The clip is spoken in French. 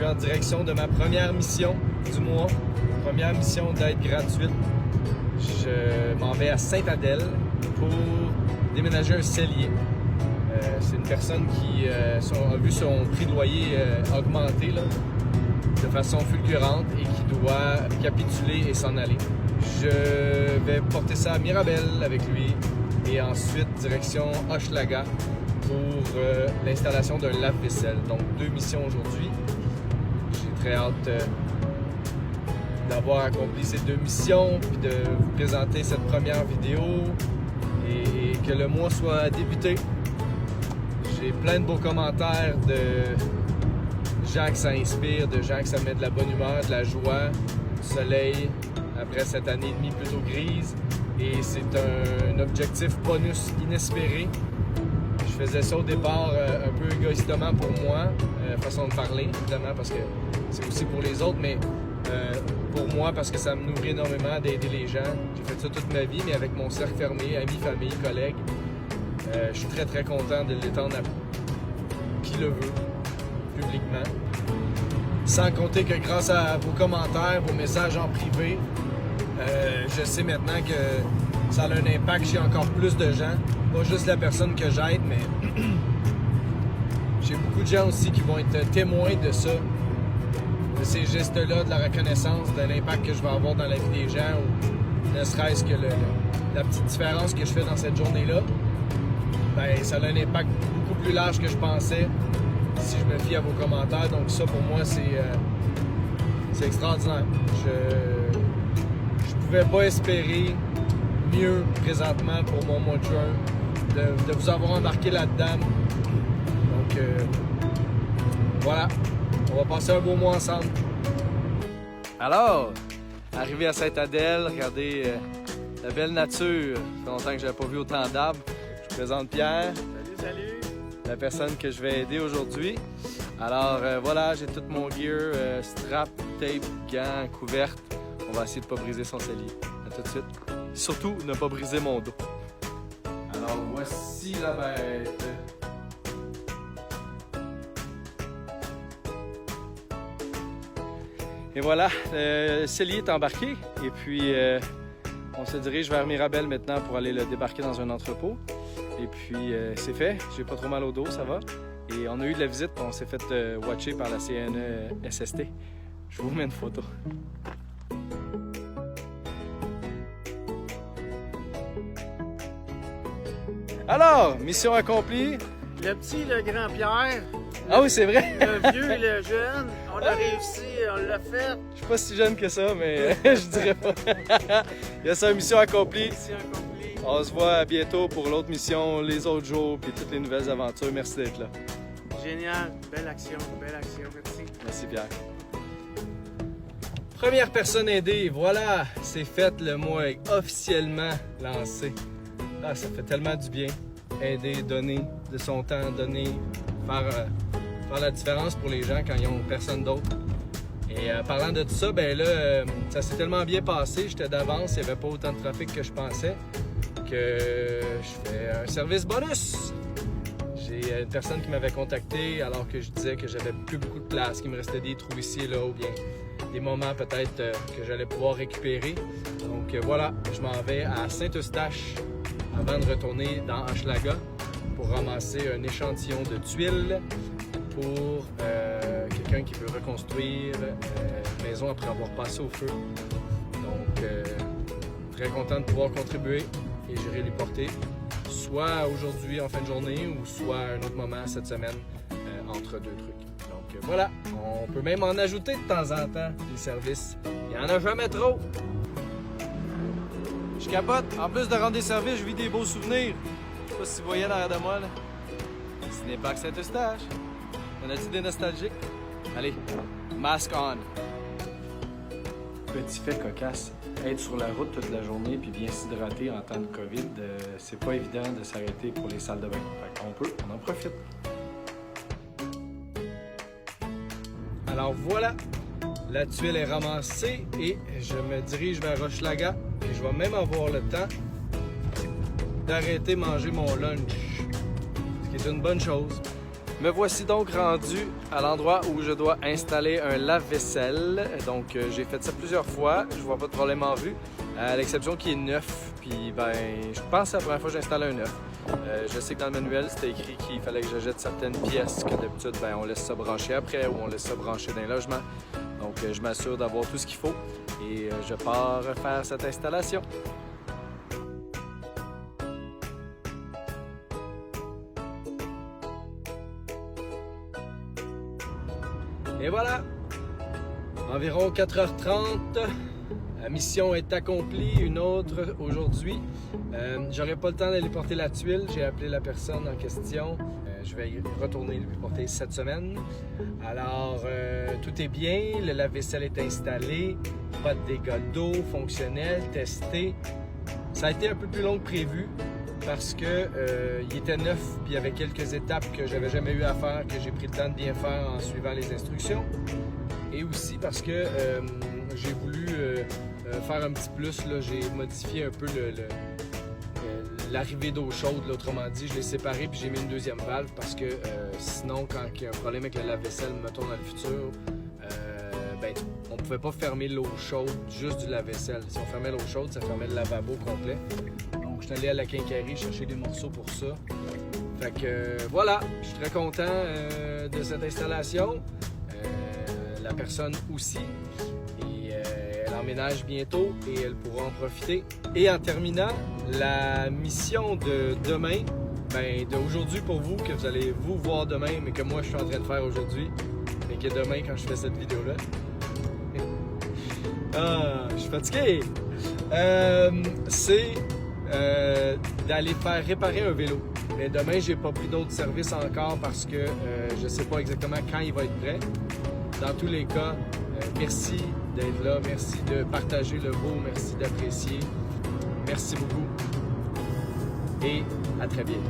en direction de ma première mission du mois, première mission d'aide gratuite. Je m'en vais à Sainte-Adèle pour déménager un cellier. C'est une personne qui a vu son prix de loyer augmenter là, de façon fulgurante et qui doit capituler et s'en aller. Je vais porter ça à Mirabel avec lui et ensuite direction Hochelaga pour l'installation d'un lave-vaisselle. Donc 2 missions aujourd'hui. J'ai très hâte d'avoir accompli ces 2 missions puis de vous présenter cette première vidéo et que le mois soit débuté. J'ai plein de beaux commentaires de gens que ça inspire, de gens que ça met de la bonne humeur, de la joie, du soleil après cette année et demie plutôt grise. Et c'est un objectif bonus inespéré. Je faisais ça au départ un peu égoïstement pour moi, façon de parler évidemment parce que c'est aussi pour les autres, mais pour moi parce que ça me nourrit énormément d'aider les gens. J'ai fait ça toute ma vie, mais avec mon cercle fermé, amis, famille, collègues. Je suis très content de l'étendre à qui le veut, publiquement. Sans compter que grâce à vos commentaires, vos messages en privé, je sais maintenant que ça a un impact chez encore plus de gens. Pas juste la personne que j'aide, mais j'ai beaucoup de gens aussi qui vont être témoins de ça, de ces gestes-là, de la reconnaissance, de l'impact que je vais avoir dans la vie des gens, ou ne serait-ce que la petite différence que je fais dans cette journée-là. Ben, ça a un impact beaucoup plus large que je pensais si je me fie à vos commentaires. Donc ça, pour moi, c'est extraordinaire. Je pouvais pas espérer mieux présentement pour mon mois de juin, de vous avoir embarqué là-dedans. Donc voilà, on va passer un beau mois ensemble. Alors, arrivé à Sainte-Adèle, regardez la belle nature. Ça fait longtemps que je n'avais pas vu autant d'arbres. Je vous présente Pierre. Salut! La personne que je vais aider aujourd'hui. Alors voilà, j'ai tout mon gear, strap, tape, gants, couverte. On va essayer de ne pas briser son cellier. À tout de suite. Surtout, ne pas briser mon dos. Alors voici la bête. Et voilà, le cellier est embarqué. Et puis, on se dirige vers Mirabel maintenant pour aller le débarquer dans un entrepôt. Et puis, c'est fait. J'ai pas trop mal au dos, ça va. Et on a eu de la visite, on s'est fait watcher par la CNE SST. Je vous mets une photo. Alors, mission accomplie. Le petit, le grand Pierre. Ah oui, c'est vrai. Le vieux et le jeune. On a réussi, on l'a fait. Je suis pas si jeune que ça, mais je dirais pas. Il y a ça, mission accomplie. Mission accomplie. On se voit bientôt pour l'autre mission, les autres jours, puis toutes les nouvelles aventures. Merci d'être là. Génial. Belle action, merci. Merci Pierre. Première personne aidée, voilà, c'est fait, le mois est officiellement lancé. Ah, ça fait tellement du bien. Aider, donner de son temps, donner, faire la différence pour les gens quand ils n'ont personne d'autre. Et parlant de tout ça, ben là, ça s'est tellement bien passé, j'étais d'avance, il n'y avait pas autant de trafic que je pensais, que je fais un service bonus. J'ai une personne qui m'avait contacté alors que je disais que j'avais plus beaucoup de place, qu'il me restait des trous ici et là, ou bien des moments peut-être que j'allais pouvoir récupérer. Donc voilà, je m'en vais à Saint-Eustache avant de retourner dans Hochelaga pour ramasser un échantillon de tuiles pour quelqu'un qui veut reconstruire une maison après avoir passé au feu. Donc très content de pouvoir contribuer et j'irai lui porter soit aujourd'hui en fin de journée ou soit à un autre moment cette semaine entre 2 trucs. Donc voilà, on peut même en ajouter de temps en temps des services. Il n'y en a jamais trop. Je capote. En plus de rendre des services, je vis des beaux souvenirs. Je sais pas si vous voyez derrière de moi là. Cinéparc Saint-Eustache. On a-t-il des nostalgiques? Allez, mask on. Petit fait cocasse. Être sur la route toute la journée puis bien s'hydrater en temps de COVID, c'est pas évident de s'arrêter pour les salles de bain. Fait qu'on peut, on en profite. Alors voilà, la tuile est ramassée et je me dirige vers Hochelaga et je vais même avoir le temps d'arrêter manger mon lunch, ce qui est une bonne chose. Me voici donc rendu à l'endroit où je dois installer un lave-vaisselle. Donc j'ai fait ça plusieurs fois, je vois pas de problème en vue, à l'exception qu'il est neuf. Puis ben, je pense que c'est la première fois que j'installe un neuf. Je sais que dans le manuel, c'était écrit qu'il fallait que j'achète certaines pièces que d'habitude, ben, on laisse ça brancher après ou on laisse ça brancher dans un logement. Donc je m'assure d'avoir tout ce qu'il faut et je pars faire cette installation. Et voilà, environ 4h30, la mission est accomplie, une autre aujourd'hui. J'aurais pas le temps d'aller porter la tuile, j'ai appelé la personne en question. Je vais y retourner lui porter cette semaine. Alors, tout est bien, le lave-vaisselle est installé, pas de dégâts d'eau, fonctionnel, testé. Ça a été un peu plus long que prévu parce que il était neuf, puis il y avait quelques étapes que j'avais jamais eu à faire, que j'ai pris le temps de bien faire en suivant les instructions. Et aussi parce que j'ai voulu faire un petit plus, j'ai modifié un peu l'arrivée d'eau chaude, là, autrement dit, je l'ai séparé puis j'ai mis une deuxième valve parce que sinon, quand il y a un problème avec le lave-vaisselle, mettons dans le futur, ben, on pouvait pas fermer l'eau chaude juste du lave-vaisselle. Si on fermait l'eau chaude, ça fermait le lavabo complet. Donc, je suis allé à la quincaillerie chercher des morceaux pour ça. Fait que voilà, je suis très content de cette installation. La personne aussi. Et elle emménage bientôt et elle pourra en profiter. Et en terminant, la mission de demain, ben d'aujourd'hui pour vous, que vous allez vous voir demain, mais que moi je suis en train de faire aujourd'hui, mais que demain quand je fais cette vidéo-là. Ah, je suis fatigué! C'est d'aller faire réparer un vélo. Mais demain, j'ai pas pris d'autres services encore parce que je sais pas exactement quand il va être prêt. Dans tous les cas, merci d'être là, merci de partager le beau, merci d'apprécier. Merci beaucoup et à très bientôt.